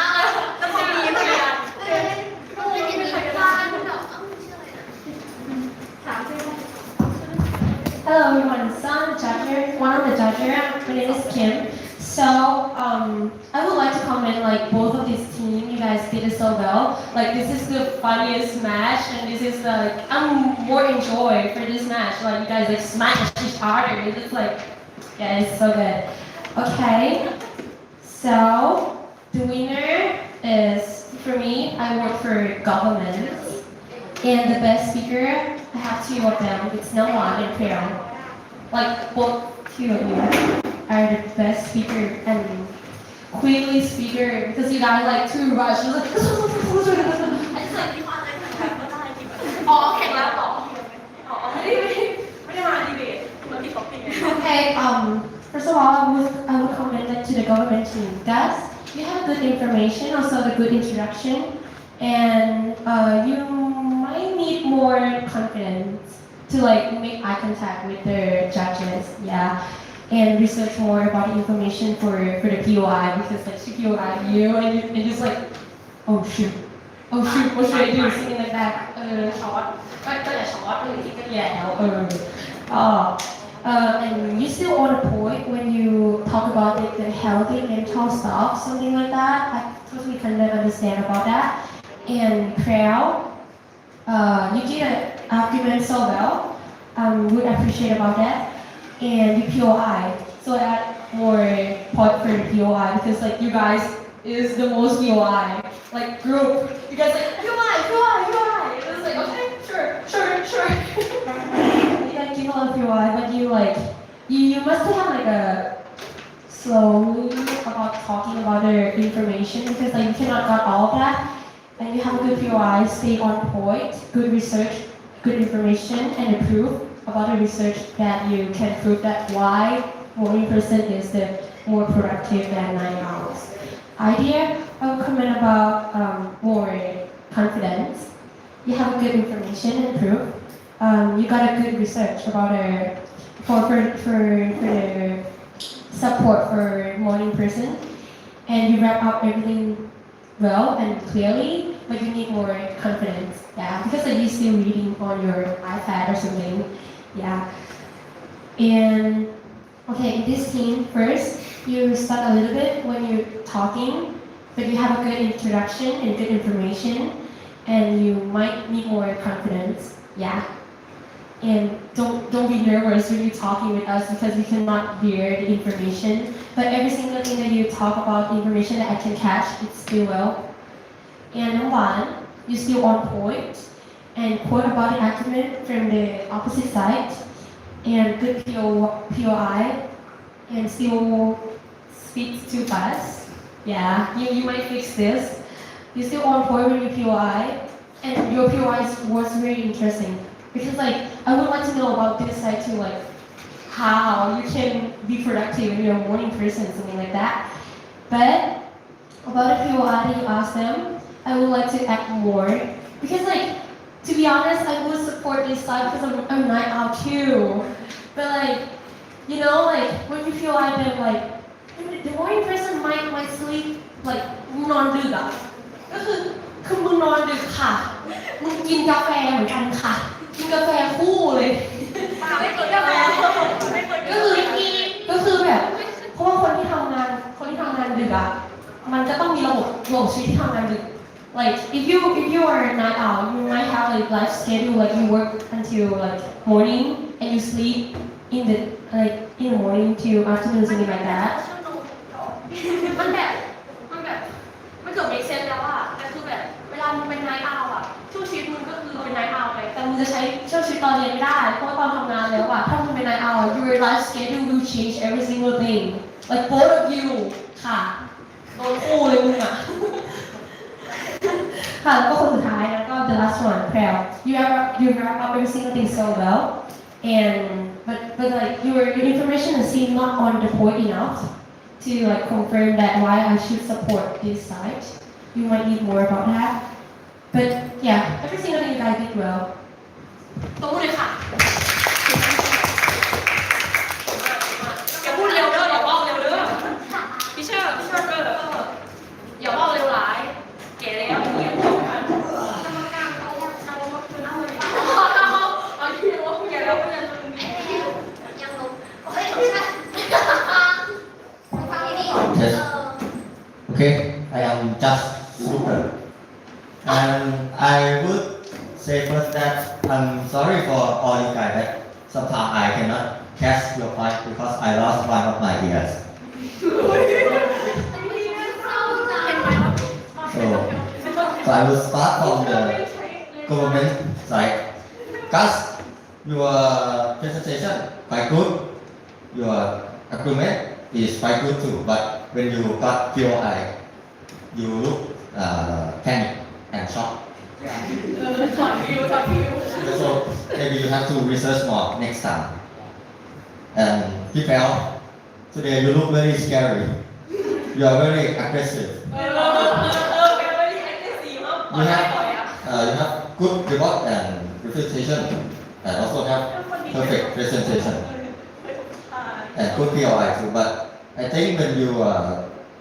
แล้วพอมีพยาน ไม่เห็นมีบ้านหรอกชื่ออะไรนะ Hello everyone, so I'm the judger, one of the judges. My name is Kim. So I would like to comment like both of these teams, you guys did it so well. Like this is the funniest match, and this is like I'm more enjoy for this match. Like you guys like smash each other. It's like yeah, it's so good. Okay, so the winner is for me. I work for government, and the best speaker. I have two of them. It's Noah and Priya. Like both two of you are the best speaker and quickly speaker because you guys like to rush. Like, อันนี้เคยมีความอะไรแบบก็ได้ที่แบบอ๋อแข่งแล้วเหรออ๋อไม่ได้มาดีเบตมาที่ท็อปปิ้ง okay. First of all, I would commend it to the government team. Guys, you have good information, also the good introduction, and you might need more confidence to like make eye contact with the judges, yeah, and research more about the information for the POI because like she POI you and you just like, oh shoot, what should I do? Sitting like that, short, and you still on a point when you talk about like, the healthy mental stuff, something like that. I totally kind of understand about that. And Prel, you did an argument so well. Would appreciate about that. And the POI, so I add more point for the POI because like you guys is the most POI like group. You guys like POI. It was like okay, sure. You like give a lot of POI, but you like you must have like a slowly about talking about the information because like you cannot got all of that. And you have a good POI, stay on point, good research, good information, and the proof about the research that you can prove that why morning person is the more productive than 9 hours. Idea, I will comment about more confidence. You have a good information and proof. You got a good research about for the support for morning person, and you wrap up everything well and clearly, but you need more confidence, yeah, because like you're still reading on your iPad or something, yeah. And okay, in this team, first, you start a little bit when you're talking, but you have a good introduction and good information, and you might need more confidence, yeah. And don't be nervous when you're talking with us because we cannot hear the information. But every single thing that you talk about, the information that I can catch, it's still well. And number one, you're still on point. and quote about the argument from the opposite side, and good POI, and still speaks too fast. Yeah, you might fix this. You're still on point with your POI, and your POI was very interesting because like I would like to know about this side too, like how you can be productive when you're a morning person, something like that. But about the POI that you asked them, I would like to add more because like to be honest, I would support this side because I'm a night owl too. But like you know, like when you feel like them, like the morning person might sleep like นอนดึกอ่ะก็คือมึงนอนดึกค่ะมึงกินกาแฟเหมือนกันค่ะกินกาแฟคู่เลย ไม่เปิดกาแฟไม่เปิด ก็คือก็คือแบบเพราะว่าคนที่ทำงานดึกอ่ะมันจะต้องมีระบบชีวิตที่ทำงานดึก like if you are a night owl you might have like life schedule like you work until like morning and you sleep in the morning till afternoon something like that มันเกือบเมคเซนส์แล้วอะแต่คือแบบเวลามึงเป็นไนท์เอาท์อะช่วงชีวิตมึงก็คือเป็นไนท์เอาท์ไป แต่มึงจะใช้ช่วงชีวิตตอนเรียนไม่ได้เพราะว่าตอนทำงานแล้วอะถ้ามึงเป็น night owl your life schedule will change every single thing like both of you ค่ะโดนคู่เลยมึงอะ ค่ะแล้วก็คนสุดท้ายแล้วก็ the last one Prel you wrap up every single thing so well and but like your information is seem not on the point enough to like confirm that why I should support this side you might need more about that but yeah every single thing you guys did well ตรงเลยค่ะอย่าพูดเร็วเด้ออย่าเบ้าเร็วเด้อพี่เชอร์เด้ออย่าเบ้าเร็วหลายเก๋แล้วเก๋แล้วกันกรรมการเอามาคืนเอาเลยเอาที่ว่าเก๋แล้วก็ยังยังลงเฮ้ยไม่ใช่ฟังดีๆ Yes. Okay, I am just super. And I would say first that I'm sorry for all you guys that sometimes I cannot catch your point because I lost one of my ears. So I will start from the government side. Gus, your presentation quite good. Your agreement is quite good too. But when you got POI, you look panic and shocked. So maybe you have to research more next time. And Pipel, today you look very scary. You are very aggressive. You have good report and representation, and also have perfect presentation and good POI too. But I think when you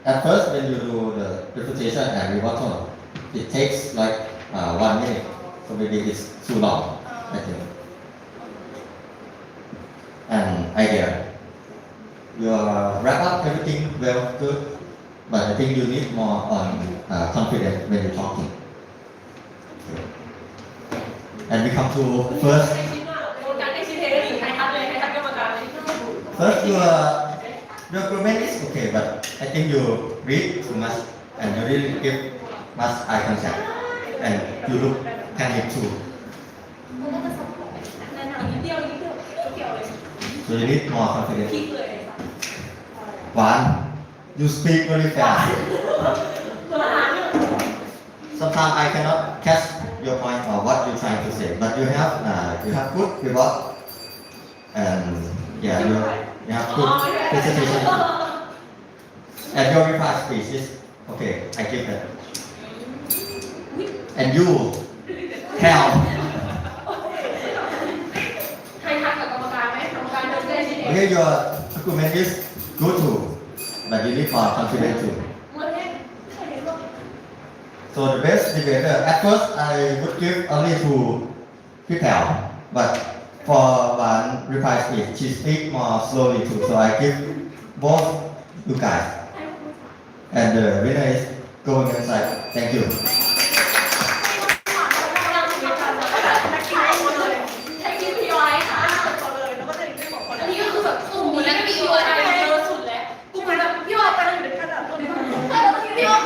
at first when you do the presentation and rebuttal, it takes like 1 minute, so maybe it's too long, I think. And idea, you wrap up everything well, good, but I think you need more on confidence when you're talking. Okay. And we come to first. First, your comment is okay, but I think you read too much and you really give much eye contact, and you look panic too. So you need more confidence. One, you speak very fast. Sometimes I cannot catch your point or what you're trying to say, but you have good report, and yeah, you have good presentation. And your reply speech is okay. I give it. And you tell. Okay, your argument is good too, but you need more confidence too. So the best debater, at first I would give only to Pipel, but for one reply speech, she speaks more slowly too, so I give both you guys. And the winner is government side. Thank you. อันนี้ก็คือแบบกลุ่มนี้แล้วก็มีพี่วายเยอะสุดแล้วกลุ่มนั้นแบบพี่วายกำลังอยู่ในขนาดตัวนี้พี่วาย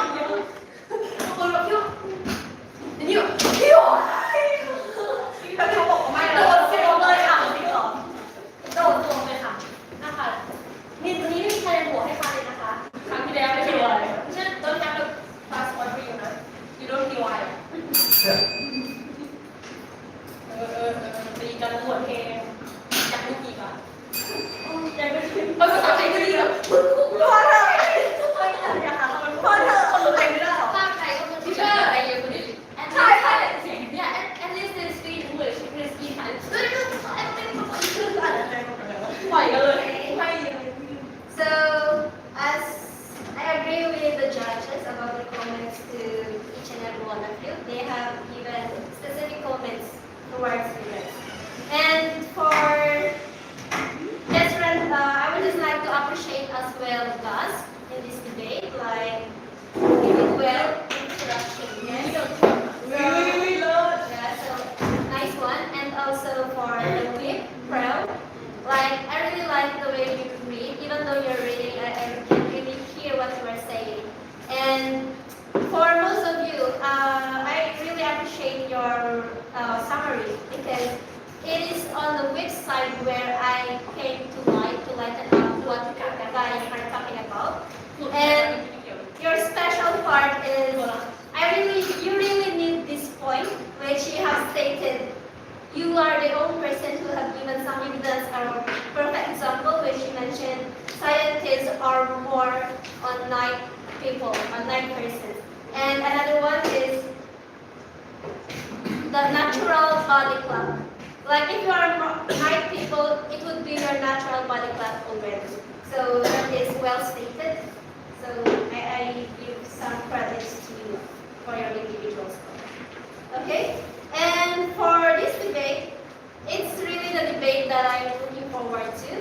คนแบบพี่วายอันนี้แบบพี่วาย คุณครูพอเถอะไม่อยากหาคนพอเถอะคนรู้เองไม่ได้หรอ ภาคไทยก็มันที่เชื่ออะไรเยอะกว่านี้ And ใช่ใช่ yeah at least they speak English they speak Thai ปล่อยกันเลย so as I agree with the judges about the comments to each and every one of you they have given specific comments towards students and for different I would just like to appreciate as well Gus in this debate like you did well introduction yes yeah, so nice one. And also for the clip, proud. Like I really like the way you read, even though you're reading, I can really hear what you are saying. And for most of you, I really appreciate your summary because it is on the website where I came to lighten up what you guys are talking about. And your special part is you really need this point which you have stated you are the only person who have given some evidence or perfect example which you mentioned scientists are more on night people, on night persons. And another one is the natural body clock. Like if you are night people, it would be your natural body clock already. So that is well stated. So I give some credits to you for your individual score. Okay? And for this debate, it's really the debate that I'm looking forward to.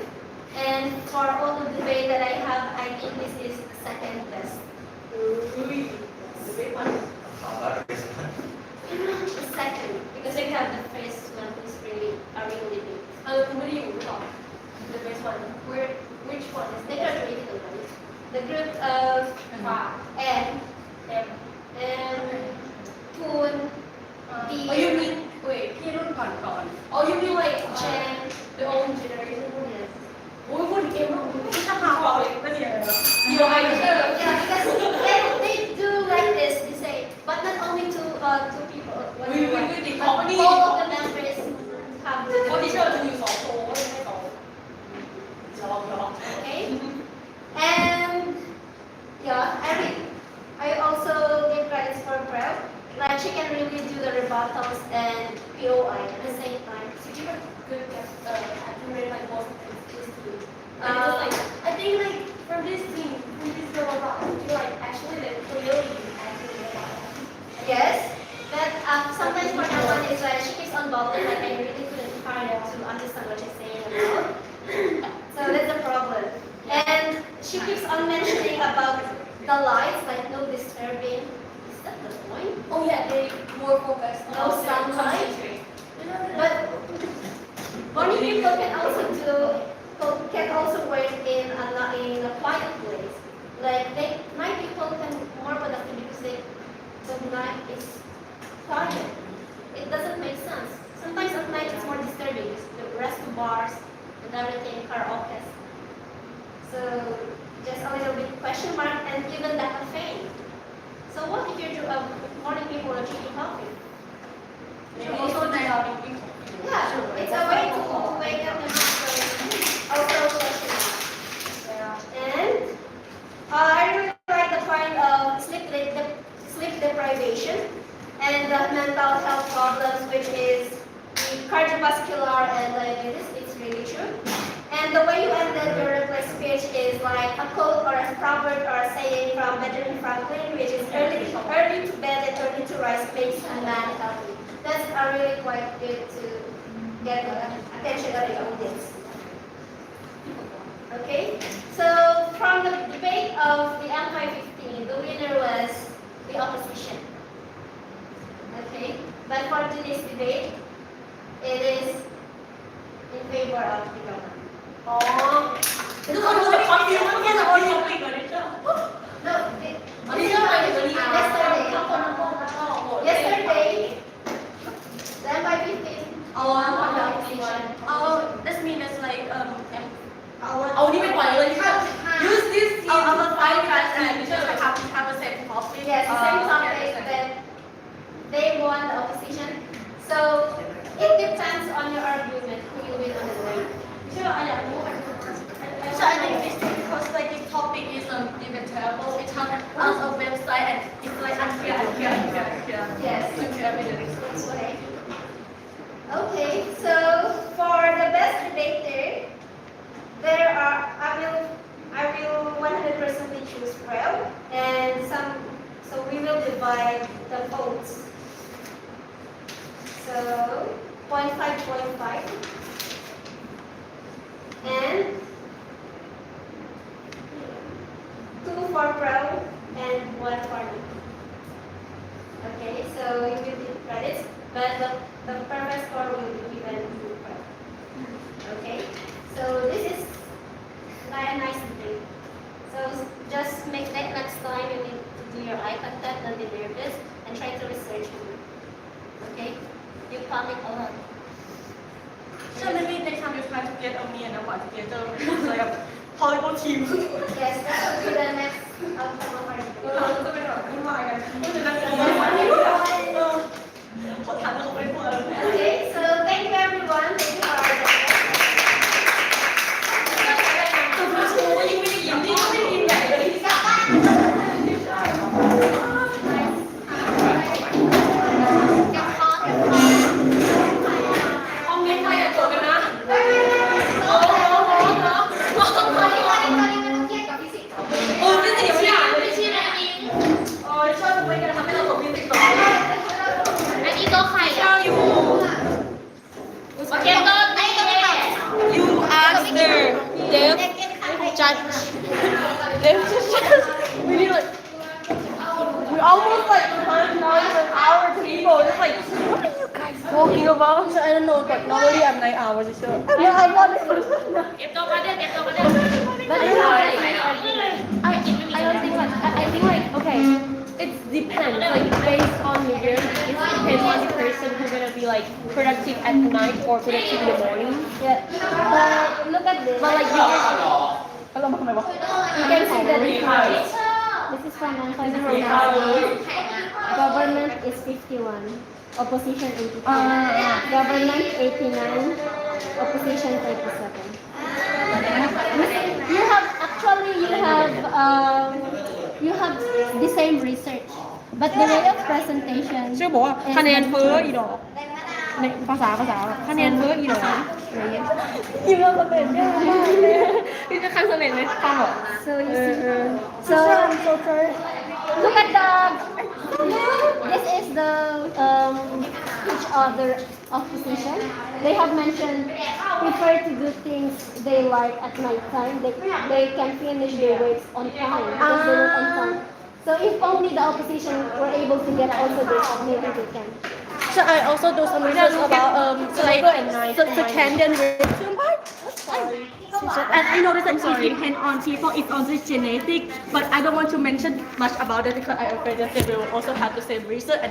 And for all the debate that I have, I think this is the second best. The second, because we have the first one who's really a real debate. The best one. Which one is they graduated already? The group of and Poon, Oh, you mean, wait, พี่รุ่นก่อน Oh, you mean like Jen, the old generation? yes. โอ้ยพูดเองว่าไม่ช่างหาบอกเลยก็เดียวอยู่ไอเดอร์ Yeah, because they do like this. They say, but not only two people. What We- do you we- want? we did But company. all of the members have to เพราะ do ที่ it. เชื่อจะมีสองโชว์ไม่ใช่สองยอม Okay. And yeah, I also give credits for Brad. Like she can really do the rebuttals and POI at the same time. So you were good at accurate like most of this team. Uh, I think like from this team, from this girl about you like actually like clearly accurate about it. Yes, but sometimes for that one is like she keeps on bubbling like I really couldn't find to understand what she's saying about. So that's the problem. And she keeps on mentioning about the lights, like no disturbing. Is that the point? Oh yeah, they more focused on No sunlight. concentrate. But morning people can also work in a quiet place. Like night people can more productive because the night is quiet. It doesn't make sense. Sometimes at night it's more disturbing. The rest of bars and everything, karaoke. So just a little bit question mark and even the caffeine. So what if you do morning people are drinking coffee? Also they are being Yeah, it's a way to wake up the mind. Also question mark. And I really like the point of sleep deprivation and the mental health problems, which is the cardiovascular and diabetes. It's really true. And the way you ended your reply speech is like a quote or a proverb or a saying from Benjamin Franklin, which is early to bed and early to rise makes a man healthy. That's really quite good to get the attention of the audience. Okay, so from the debate of the M515, the winner was the opposition. Okay, but for today's debate, it is in favor of the government. อ๋อทุกคนรู้ว่าความจริงมันแค่จะเอาท็อปิกก่อนนะ No, อันนี้เรื่องอะไรเดี๋ยวนี้ yesterday, ทั้งคนทั้งคนทั้งคน yesterday, the M515 เอา on the opposition. Oh, that's mean that's like เอานี่ไปปล่อยเลยค่ะ use this our podcast and we just like have a set topic. Yes, the same topic that they won the opposition. So it depends on your argument who will win on the day. Sure, I know. So I think it's because like if a nice day. So just make that next time you need to do your eye contact, don't be nervous, and try to research it. Okay? You comment a lot. So maybe next time you try to get a me and a what together, it's like a Hollywood team. Yes, that will be the next outcome of our จะเป็นแบบวุ่นวายกันจะนั่งกันเขาถามแล้วเขาไม่พูดแล้ว Okay, so thank you everyone. Thank you for our ตัวชูยิ่งไม่ได้ยินนี่ก็ไม่ได้ยินใหญ่เลยที่บ้าน คอมเมนต์ใครจะจบกันนะโอ้โหโอ้พี่สิไม่อยากเลยพี่นะอิงโอ้ยชอบไม่กันทำให้เราตกพี่สิต่อ อันนี้ก็ใคร ชอบอยู่ เก็บต้นไอ้ก็ไม่ตัด You ask their deaf judge. Deaf judge. We need like we almost like turned on an hour to people. Just like what are you guys talking about? So I don't know, but normally I'm 9 hours or so. I'm not. เก็บต้นกันเก็บต้นกัน But I don't think like I think like okay, it depends like based on the year. It depends on the person who's gonna be like productive at night or productive in the morning. Yeah, but look at this. But like you can see the difference. This is from 1.0. Government is 51, opposition 82. Government 89, opposition 37. You have the same research, but the way of presentation. ชื่อบอกว่าคะแนนเฟ้ออีดอกในภาษาคะแนนเฟ้ออีดอกยิ้มแล้วสำเร็จง่ายมากเลยพี่จะคันสำเร็จไหมฟังหรอ So you see, so look at the. This is the each other opposition. They have mentioned prefer to do things they like at night time. They can finish their works on time because they work on time. So if only the opposition were able to get also this, maybe they can. So I also do some research about cyber and night. Circadian rhythm. And I know that it depends on people. It's also genetic, but I don't want to mention much about it because I'm afraid that they will also have the same research. And